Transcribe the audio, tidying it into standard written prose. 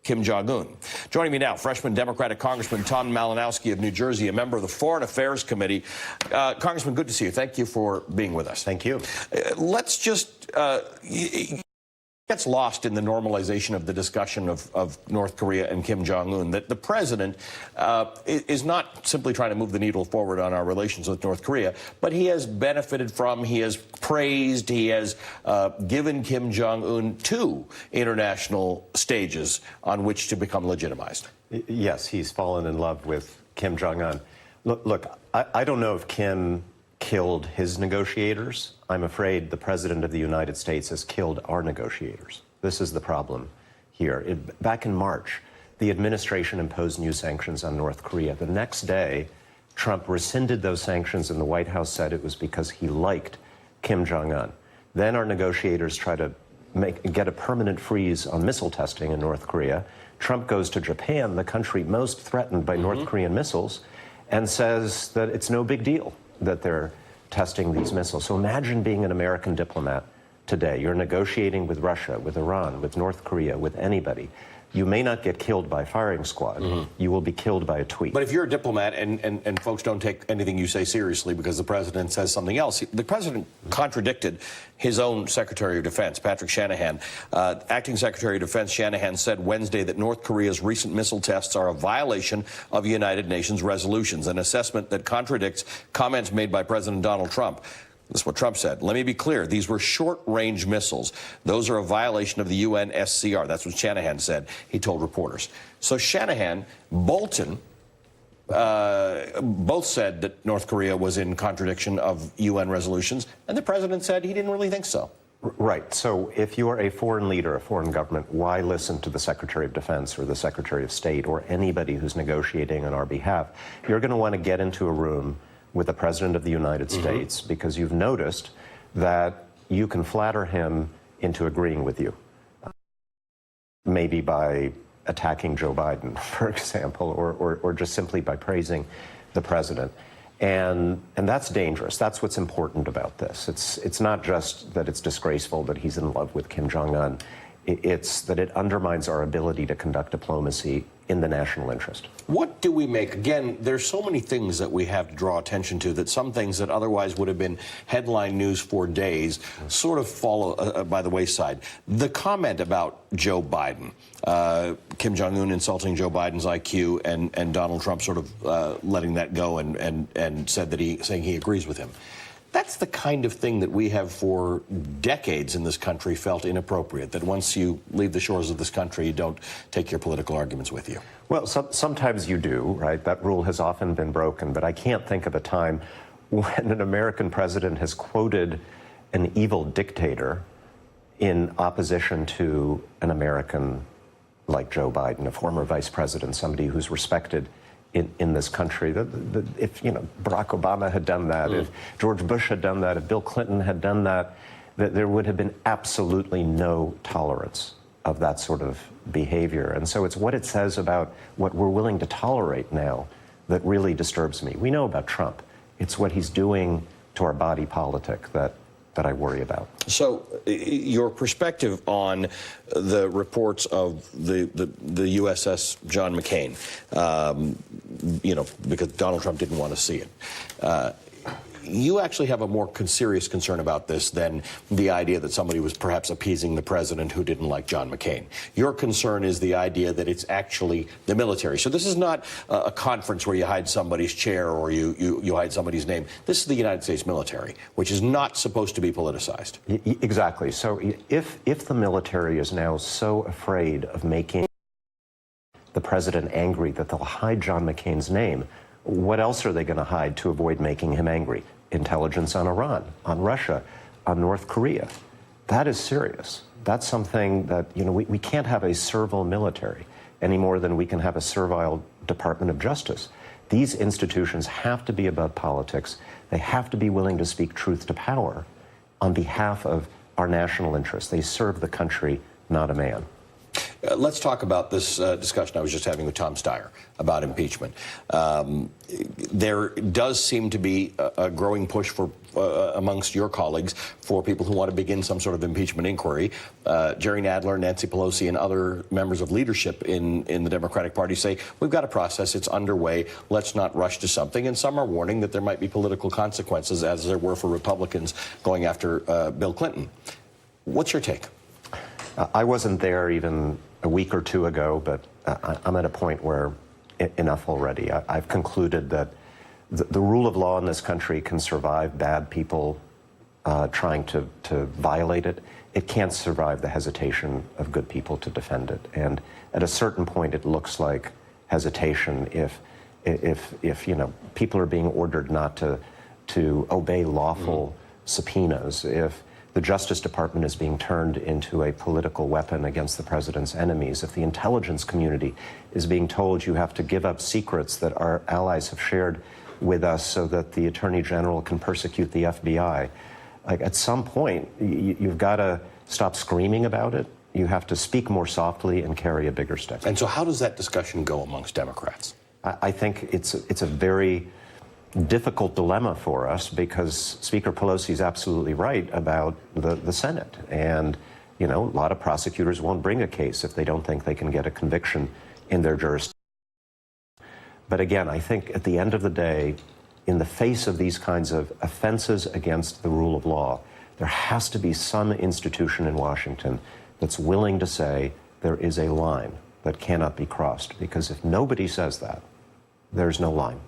Kim Jong-un. Joining me now, freshman Democratic Congressman Tom Malinowski of New Jersey, a member of the Foreign Affairs Committee. Congressman, good to see you. Thank you for being with us. Thank you. Let's just... gets lost in the normalization of the discussion of North Korea and Kim Jong-un, that the president is not simply trying to move the needle forward on our relations with North Korea, but he has benefited from, he has praised, he has given Kim Jong-un 2 international stages on which to become legitimized. Yes, he's fallen in love with Kim Jong-un. Look, I don't know if Kim killed his negotiators. I'm afraid the President of the United States has killed our negotiators. This is the problem here. Back in March, the administration imposed new sanctions on North Korea. The next day, Trump rescinded those sanctions, and the White House said it was because he liked Kim Jong-un. Then our negotiators try to get a permanent freeze on missile testing in North Korea. Trump goes to Japan, the country most threatened by North Korean missiles, and says that it's no big deal that they're testing these missiles. So imagine being an American diplomat today. You're negotiating with Russia, with Iran, with North Korea, with anybody. You may not get killed by firing squad. You will be killed by a tweet. But if you're a diplomat and folks don't take anything you say seriously because the president says something else, the president contradicted his own Secretary of Defense, Patrick Shanahan. Acting Secretary of Defense Shanahan said Wednesday that North Korea's recent missile tests are a violation of United Nations resolutions, an assessment that contradicts comments made by President Donald Trump. This is what Trump said. Let me be clear. These were short-range missiles. Those are a violation of the UNSCR. That's what Shanahan said, he told reporters. So Shanahan, Bolton, both said that North Korea was in contradiction of UN resolutions, and the president said he didn't really think so. Right. So if you are a foreign leader, a foreign government, why listen to the Secretary of Defense or the Secretary of State or anybody who's negotiating on our behalf? You're going to want to get into a room with the President of the United States because you've noticed that you can flatter him into agreeing with you. Maybe by attacking Joe Biden, for example, or just simply by praising the president. And that's dangerous. That's what's important about this. It's not just that it's disgraceful that he's in love with Kim Jong-un. It's that it undermines our ability to conduct diplomacy in the national interest. What do we make? Again, there's so many things that we have to draw attention to, that some things that otherwise would have been headline news for days sort of fall by the wayside. The comment about Joe Biden, Kim Jong-un insulting Joe Biden's IQ, and Donald Trump sort of letting that go and said that saying he agrees with him. That's the kind of thing that we have for decades in this country felt inappropriate, that once you leave the shores of this country, you don't take your political arguments with you. Well, sometimes you do, right? That rule has often been broken, but I can't think of a time when an American president has quoted an evil dictator in opposition to an American like Joe Biden, a former vice president, somebody who's respected in this country. If Barack Obama had done that, if George Bush had done that, if Bill Clinton had done that, there would have been absolutely no tolerance of that sort of behavior. And so it's what it says about what we're willing to tolerate now that really disturbs me. We know about Trump. It's what he's doing to our body politic that I worry about. So your perspective on the reports of the USS John McCain, because Donald Trump didn't want to see it. You actually have a more serious concern about this than the idea that somebody was perhaps appeasing the president who didn't like John McCain. Your concern is the idea that it's actually the military. So this is not a conference where you hide somebody's chair or you hide somebody's name. This is the United States military, which is not supposed to be politicized. Exactly. So if the military is now so afraid of making the president angry that they'll hide John McCain's name, what else are they going to hide to avoid making him angry? Intelligence on Iran, on Russia, on North Korea. That is serious. That's something that, we can't have a servile military any more than we can have a servile Department of Justice. These institutions have to be above politics. They have to be willing to speak truth to power on behalf of our national interests. They serve the country, not a man. Let's talk about this discussion I was just having with Tom Steyer about impeachment. There does seem to be a growing push for amongst your colleagues for people who want to begin some sort of impeachment inquiry. Jerry Nadler, Nancy Pelosi, and other members of leadership in the Democratic Party say, we've got a process, it's underway, let's not rush to something. And some are warning that there might be political consequences, as there were for Republicans going after Bill Clinton. What's your take? I wasn't there even a week or two ago, but I'm at a point where enough already. I've concluded that the rule of law in this country can survive bad people trying to violate it. It can't survive the hesitation of good people to defend it. And at a certain point, it looks like hesitation if people are being ordered not to obey lawful subpoenas, if the Justice Department is being turned into a political weapon against the president's enemies, if the intelligence community is being told you have to give up secrets that our allies have shared with us so that the Attorney General can persecute the FBI, like at some point, you've got to stop screaming about it. You have to speak more softly and carry a bigger stick. And so how does that discussion go amongst Democrats? I think it's a very difficult dilemma for us, because Speaker Pelosi is absolutely right about the Senate. And, a lot of prosecutors won't bring a case if they don't think they can get a conviction in their jurisdiction. But again, I think at the end of the day, in the face of these kinds of offenses against the rule of law, there has to be some institution in Washington that's willing to say there is a line that cannot be crossed. Because if nobody says that, there's no line.